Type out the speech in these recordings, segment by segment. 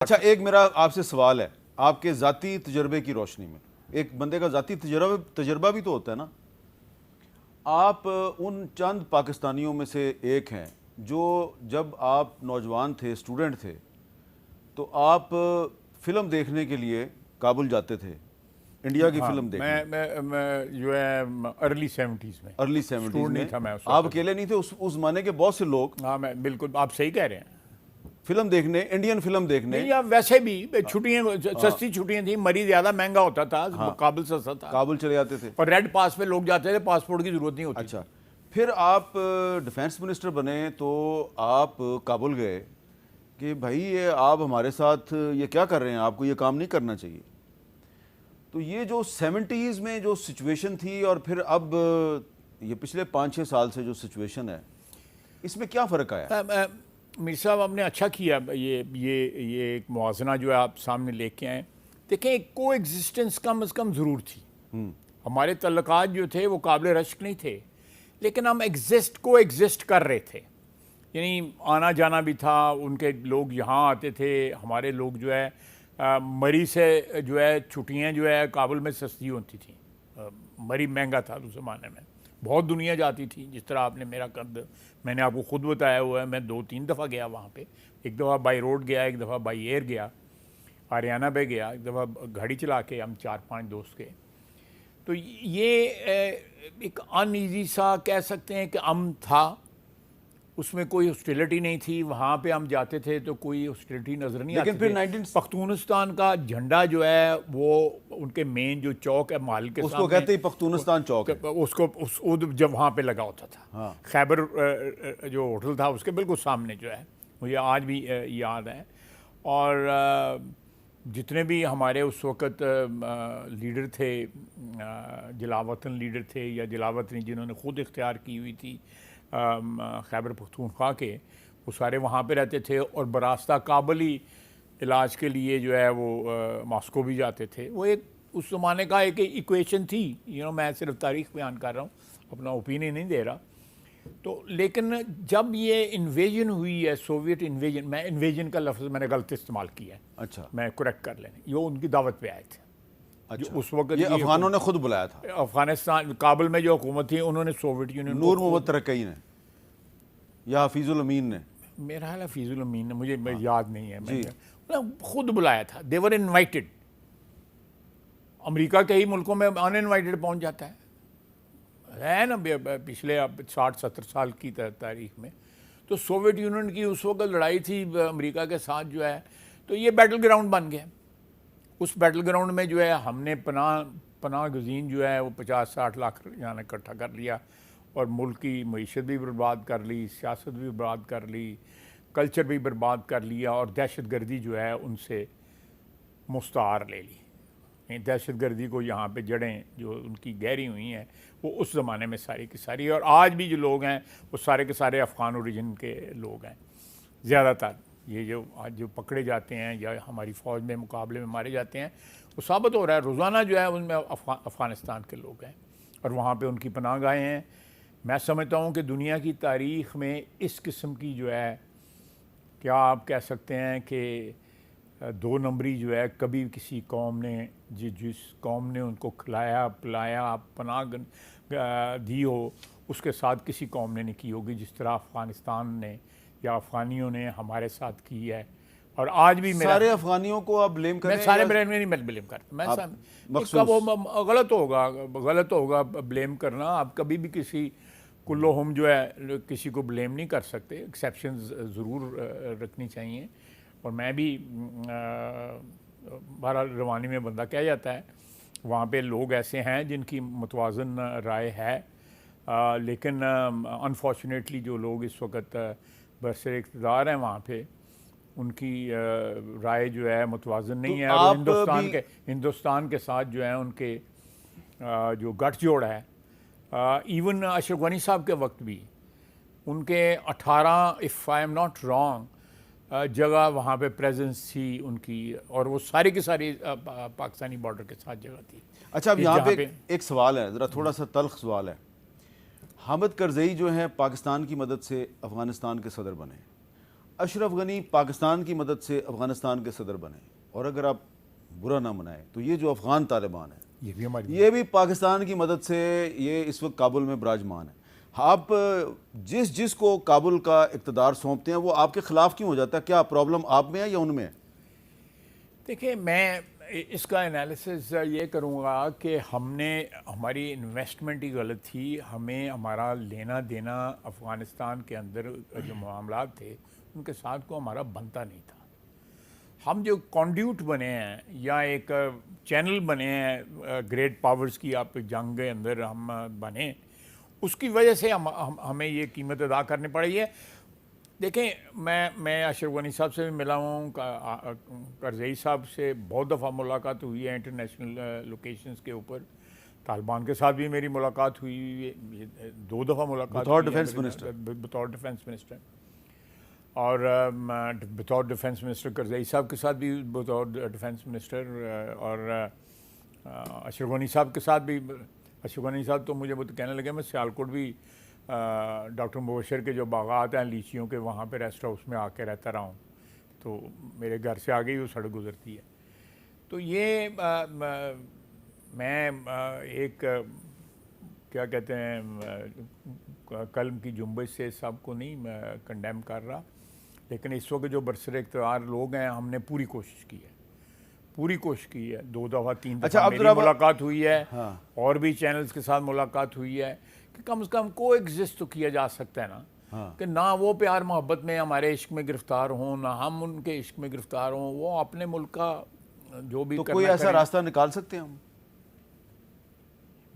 اچھا، ایک میرا آپ سے سوال ہے، آپ کے ذاتی تجربے کی روشنی میں، ایک بندے کا ذاتی تجربہ بھی تو ہوتا ہے نا. آپ ان چند پاکستانیوں میں سے ایک ہیں جو جب آپ نوجوان تھے، اسٹوڈنٹ تھے، تو آپ فلم دیکھنے کے لیے کابل جاتے تھے، انڈیا کی فلم دیکھنے. میں جو ہے ارلی 70s میں ارلی 70s میں نہیں تھا میں اس آپ وقت. اکیلے نہیں تھے، اس زمانے کے بہت سے لوگ ہاں میں بالکل آپ صحیح کہہ رہے ہیں. فلم دیکھنے، انڈین فلم دیکھنے. نہیں یا ویسے بھی چھٹیاں سستی چھٹیاں تھیں، مری زیادہ مہنگا ہوتا تھا، کابل سستا تھا، کابل چلے جاتے تھے. اور ریڈ پاس پہ لوگ جاتے تھے، پاسپورٹ کی ضرورت نہیں ہوتی. اچھا، پھر آپ ڈیفینس منسٹر بنے تو آپ کابل گئے کہ بھائی یہ آپ ہمارے ساتھ یہ کیا کر رہے ہیں، آپ کو یہ کام نہیں کرنا چاہیے. تو یہ جو 70s میں جو سچویشن تھی اور پھر اب یہ پچھلے 5-6 سال سے جو سچویشن ہے، اس میں کیا فرق آیا؟ میر صاحب آپ نے اچھا کیا یہ ایک موازنہ جو ہے آپ سامنے لے کے آئیں. دیکھیں ایک کو ایگزسٹنس کم از کم ضرور تھی. ہمارے تعلقات جو تھے وہ قابل رشک نہیں تھے، لیکن ہم کو ایگزسٹ کر رہے تھے. یعنی آنا جانا بھی تھا، ان کے لوگ یہاں آتے تھے، ہمارے لوگ جو ہے مری سے جو ہے چھٹیاں جو ہے کابل میں سستی ہوتی تھیں. مری مہنگا تھا اس زمانے میں، بہت دنیا جاتی تھی. جس طرح آپ نے میرا قد میں نے آپ کو خود بتایا ہوا ہے، میں 2-3 دفعہ گیا وہاں پہ. ایک دفعہ بائی روڈ گیا، ایک دفعہ بائی ایئر گیا، ہریانہ پہ گیا، ایک دفعہ گاڑی چلا کے ہم 4-5 دوست گئے. تو یہ ایک ان ایزی سا کہہ سکتے ہیں کہ امن تھا، اس میں کوئی ہاسٹیلٹی نہیں تھی. وہاں پہ ہم جاتے تھے تو کوئی ہاسٹیلٹی نظر نہیں آتی. لیکن پھر پختونستان کا جھنڈا جو ہے وہ ان کے مین جو چوک ہے محل کے اس سامنے، کو کہتے ہی پختونستان چوک ہے، اس کو جب وہاں پہ لگا ہوتا تھا. خیبر جو ہوٹل تھا اس کے بالکل سامنے جو ہے، مجھے آج بھی یاد ہے. اور جتنے بھی ہمارے اس وقت لیڈر تھے، جلاوطن لیڈر تھے یا جلاوطنی جنہوں نے خود اختیار کی ہوئی تھی خیبر پختونخوا کے، وہ سارے وہاں پہ رہتے تھے. اور براستہ کابل ہی علاج کے لیے جو ہے وہ ماسکو بھی جاتے تھے. وہ ایک اس زمانے کا ایک ایکویشن تھی. میں صرف تاریخ بیان کر رہا ہوں، اپنا اوپینین نہیں دے رہا. تو لیکن جب یہ انویژن ہوئی ہے، سوویٹ انویژن، میں انویژن کا لفظ میں نے غلط استعمال کیا ہے. اچھا، میں کریکٹ کر لینے، یہ ان کی دعوت پہ آئے تھے. اچھا، اس وقت یہ افغانوں نے خود بلایا تھا. افغانستان کابل میں جو حکومت تھی انہوں نے سوویٹ یونین، نور محمد ترکی نے یا حفیظ الامین نے، میرا خیال حفیظ الامین نے، مجھے یاد نہیں ہے، میں خود بلایا تھا. دے ور انوائٹڈ. امریکہ کے ہی ملکوں میں ان انوائٹڈ پہنچ جاتا ہے نا پچھلے 60-70 سال کی تاریخ میں. تو سوویٹ یونین کی اس وقت لڑائی تھی امریکہ کے ساتھ جو ہے، تو یہ بیٹل گراؤنڈ بن گیا. اس بیٹل گراؤنڈ میں جو ہے ہم نے پناہ گزین جو ہے وہ 50-60 لاکھ یعنی اکٹھا کر لیا، اور ملک کی معیشت بھی برباد کر لی، سیاست بھی برباد کر لی، کلچر بھی برباد کر لیا، اور دہشت گردی جو ہے ان سے مستعار لے لی. دہشت گردی کو یہاں پہ جڑیں جو ان کی گہری ہوئی ہیں وہ اس زمانے میں ساری کی ساری، اور آج بھی جو لوگ ہیں وہ سارے کے سارے افغان اوریجن کے لوگ ہیں زیادہ تر. یہ جو آج جو پکڑے جاتے ہیں یا ہماری فوج میں مقابلے میں مارے جاتے ہیں، وہ ثابت ہو رہا ہے روزانہ جو ہے ان میں افغانستان کے لوگ ہیں، اور وہاں پہ ان کی پناہ گاہیں ہیں. میں سمجھتا ہوں کہ دنیا کی تاریخ میں اس قسم کی جو ہے، کیا آپ کہہ سکتے ہیں کہ 2 نمبری جو ہے کبھی کسی قوم نے جس قوم نے ان کو کھلایا پلایا پناہ دی ہو، اس کے ساتھ کسی قوم نے نہیں کی ہوگی جس طرح افغانستان نے یا افغانیوں نے ہمارے ساتھ کی ہے. اور آج بھی سارے افغانیوں کو آپ بلیم کریں؟ میں سارے نہیں بلیم کرتا. میں وہ غلط ہوگا بلیم کرنا. آپ کبھی بھی کسی کلو ہم جو ہے کسی کو بلیم نہیں کر سکتے، ایکسیپشنز ضرور رکھنی چاہیے. اور میں بھی بہرحال روانی میں بندہ کہہ جاتا ہے، وہاں پہ لوگ ایسے ہیں جن کی متوازن رائے ہے، لیکن انفارچونیٹلی جو لوگ اس وقت برسر اقتدار ہیں وہاں پہ، ان کی رائے جو ہے متوازن نہیں ہے. اور ہندوستان کے ساتھ جو ہے ان کے جو گٹھ جوڑ ہے، ایون اشرف غنی صاحب کے وقت بھی ان کے 18 if I am not wrong جگہ وہاں پہ پریزنس تھی ان کی، اور وہ ساری کی ساری پاکستانی بارڈر کے ساتھ جگہ تھی. اچھا، اب یہاں پہ ایک سوال ہے، ذرا تھوڑا سا تلخ سوال ہے. حامد کرزئی جو ہیں پاکستان کی مدد سے افغانستان کے صدر بنے، اشرف غنی پاکستان کی مدد سے افغانستان کے صدر بنے، اور اگر آپ برا نہ منائیں تو یہ جو افغان طالبان ہیں یہ بھی پاکستان کی مدد سے یہ اس وقت کابل میں براجمان ہے. آپ جس کو کابل کا اقتدار سونپتے ہیں وہ آپ کے خلاف کیوں ہو جاتا ہے؟ کیا پرابلم آپ میں ہے یا ان میں ہے؟ دیکھیں، میں اس کا انالیسس یہ کروں گا کہ ہماری انویسٹمنٹ ہی غلط تھی. ہمیں ہمارا لینا دینا افغانستان کے اندر جو معاملات تھے ان کے ساتھ کو ہمارا بنتا نہیں تھا. ہم جو کانڈیوٹ بنے ہیں یا ایک چینل بنے ہیں گریٹ پاورز کی آپ جنگ کے اندر ہم بنے، اس کی وجہ سے ہمیں یہ قیمت ادا کرنی پڑی ہے. دیکھیں، میں اشرف غنی صاحب سے بھی ملا ہوں، کرزئی صاحب سے بہت دفعہ ملاقات ہوئی ہے انٹرنیشنل لوکیشنز کے اوپر. طالبان کے ساتھ بھی میری ملاقات ہوئی، 2 دفعہ ملاقات بطور ہوئی ڈیفنس منسٹر. بطور ڈیفنس منسٹر. اور بطور ڈیفنس منسٹر کرزئی صاحب کے ساتھ بھی بطور ڈیفنس منسٹر، اور اشرف غنی صاحب کے ساتھ بھی. اشرف غنی صاحب تو مجھے کہنے لگے میں سیالکوٹ بھی ڈاکٹر مبشر کے جو باغات ہیں لیچیوں کے وہاں پہ ریسٹ ہاؤس میں آ کے رہتا رہا ہوں، تو میرے گھر سے آگے ہی وہ سڑک گزرتی ہے. تو یہ میں ایک کیا کہتے ہیں قلم کی جنبش سے سب کو نہیں کنڈیم کر رہا، لیکن اس وقت جو برسر اقتدار لوگ ہیں ہم نے پوری کوشش کی ہے، 2 دفعہ 3 دفعہ میری ملاقات ہوئی ہے، اور بھی چینلز کے ساتھ ملاقات ہوئی ہے کہ کم از کم کو ایگزسٹ تو کیا جا سکتا ہے نا، کہ نہ وہ پیار محبت میں ہمارے عشق میں گرفتار ہوں نہ ہم ان کے عشق میں گرفتار ہوں. وہ اپنے ملک کا جو بھی تو کوئی ایسا راستہ نکال سکتے ہیں ہم؟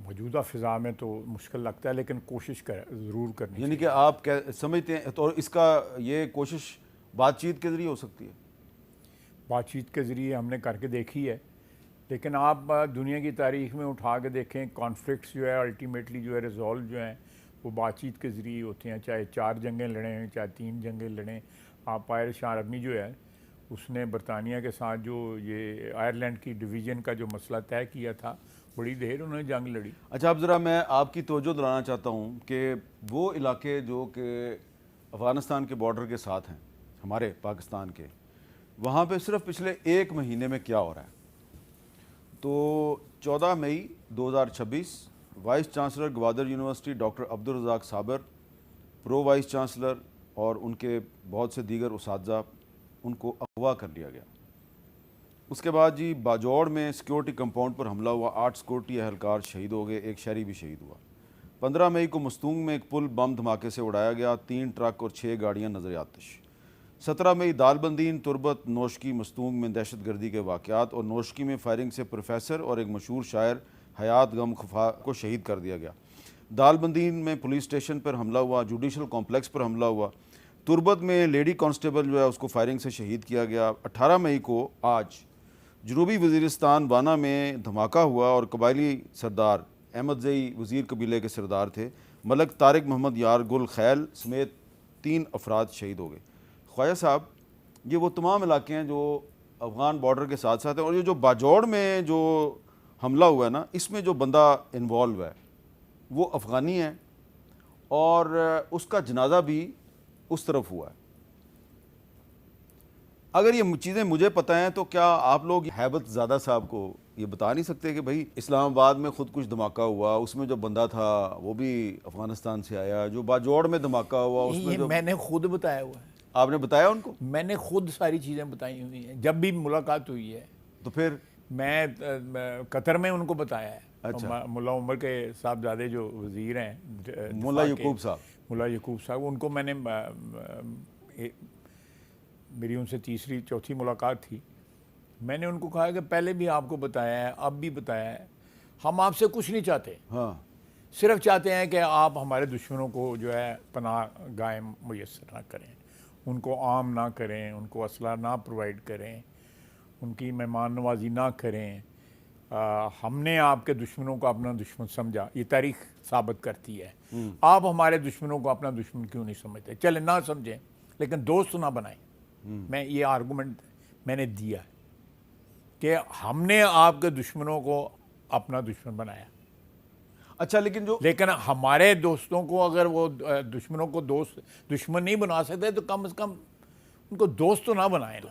موجودہ فضا میں تو مشکل لگتا ہے، لیکن کوشش ضرور کرنی یعنی کہ آپ سمجھتے ہیں تو اس کا یہ کوشش بات چیت کے ذریعے ہو سکتی ہے؟ بات چیت کے ذریعے ہم نے کر کے دیکھی ہے، لیکن آپ دنیا کی تاریخ میں اٹھا کے دیکھیں کانفلکٹس جو ہے الٹیمیٹلی جو ہے ریزولو جو ہیں وہ بات چیت کے ذریعے ہوتے ہیں. چاہے 4 جنگیں لڑیں، چاہے 3 جنگیں لڑیں. آپ پائر شاہ آرمی جو ہے اس نے برطانیہ کے ساتھ جو یہ آئرلینڈ کی ڈویژن کا جو مسئلہ طے کیا تھا، بڑی دیر انہوں نے جنگ لڑی. اچھا، اب ذرا میں آپ کی توجہ دلانا چاہتا ہوں کہ وہ علاقے جو کہ افغانستان کے بارڈر کے ساتھ ہیں ہمارے پاکستان کے، وہاں پہ صرف پچھلے 1 مہینے میں کیا ہو رہا ہے. تو 14 مئی 2026 vice chancellor Gwadar university doctor Abdul Razzaq Sabir, pro vice chancellor اور ان کے بہت سے دیگر اساتذہ، ان کو اغوا کر لیا گیا. اس کے بعد جی باجوڑ میں سیکیورٹی کمپاؤنڈ پر حملہ ہوا، 8 سیکورٹی اہلکار شہید ہو گئے، 1 شہری بھی شہید ہوا. 15 مئی کو مستونگ میں ایک پل بم دھماکے سے اڑایا گیا، 3 ٹرک اور 6 گاڑیاں نظر آتش. 17 مئی دال بندین، تربت، نوشکی، مستونگ میں دہشت گردی کے واقعات، اور نوشکی میں فائرنگ سے پروفیسر اور ایک مشہور شاعر حیات غم خفا کو شہید کر دیا گیا. دال بندین میں پولیس اسٹیشن پر حملہ ہوا، جوڈیشل کمپلیکس پر حملہ ہوا. تربت میں لیڈی کانسٹیبل جو ہے اس کو فائرنگ سے شہید کیا گیا. 18 مئی کو آج جنوبی وزیرستان وانا میں دھماکہ ہوا اور قبائلی سردار احمد زئی وزیر قبیلے کے سردار تھے، ملک طارق محمد یار گل خیل سمیت 3 افراد شہید ہو گئے. خواجہ صاحب، یہ وہ تمام علاقے ہیں جو افغان بارڈر کے ساتھ ساتھ ہیں، اور یہ جو باجوڑ میں جو حملہ ہوا ہے نا، اس میں جو بندہ انوالو ہے وہ افغانی ہے، اور اس کا جنازہ بھی اس طرف ہوا ہے. اگر یہ چیزیں مجھے پتہ ہیں تو کیا آپ لوگ ہیبت زادہ صاحب کو یہ بتا نہیں سکتے کہ بھائی اسلام آباد میں خود کچھ دھماکہ ہوا، اس میں جو بندہ تھا وہ بھی افغانستان سے آیا، جو باجوڑ میں دھماکہ ہوا اس میں جو میں نے خود بتایا ہوا ہے. آپ نے بتایا ان کو؟ میں نے خود ساری چیزیں بتائی ہوئی ہیں جب بھی ملاقات ہوئی ہے. تو پھر میں قطر میں ان کو بتایا ہے. ملا عمر کے صاحبزادے جو وزیر ہیں، ملا یعقوب صاحب، ان کو میں نے میری ان سے تیسری چوتھی ملاقات تھی. میں نے ان کو کہا کہ پہلے بھی آپ کو بتایا ہے، اب بھی بتایا ہے، ہم آپ سے کچھ نہیں چاہتے، صرف چاہتے ہیں کہ آپ ہمارے دشمنوں کو جو ہے پناہ گاہیں میسر نہ کریں، ان کو عام نہ کریں، ان کو اسلحہ نہ پرووائڈ کریں، ان کی مہمان نوازی نہ کریں. ہم نے آپ کے دشمنوں کو اپنا دشمن سمجھا، یہ تاریخ ثابت کرتی ہے. آپ ہمارے دشمنوں کو اپنا دشمن کیوں نہیں سمجھتے؟ چلے نہ سمجھیں لیکن دوست نہ بنائیں. میں یہ آرگومنٹ میں نے دیا کہ ہم نے آپ کے دشمنوں کو اپنا دشمن بنایا. اچھا، لیکن ہمارے دوستوں کو اگر وہ دشمنوں کو دشمن نہیں بنا سکتے تو کم از کم ان کو دوست تو نہ بنائیں.